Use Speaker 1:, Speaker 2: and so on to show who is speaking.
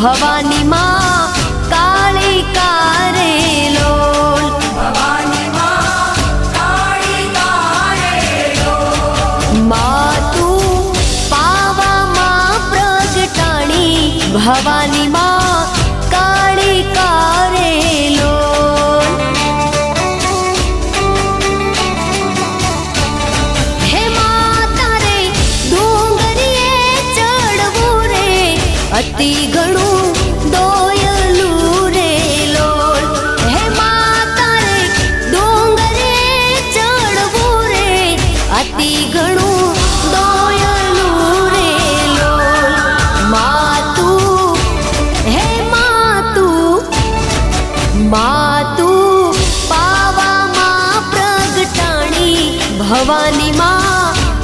Speaker 1: ભવાની માં કાળી કારે લોલ
Speaker 2: ભવાની માં કાળી કારે લોલ
Speaker 1: માં તું પાવામાં પ્રગટાણી ભવાની માં કાળી કારે લોલ હે માતા રે ડુંગરીએ ચડવું રે અતિ ઘણું દોયલું રે લોલ હે માતા રે ડુંગરીએ ચડવું રે અતિ ઘણું દોયલું રે લોલ માતું હે માતું પાવામાં પ્રગટાણી ભવાની માં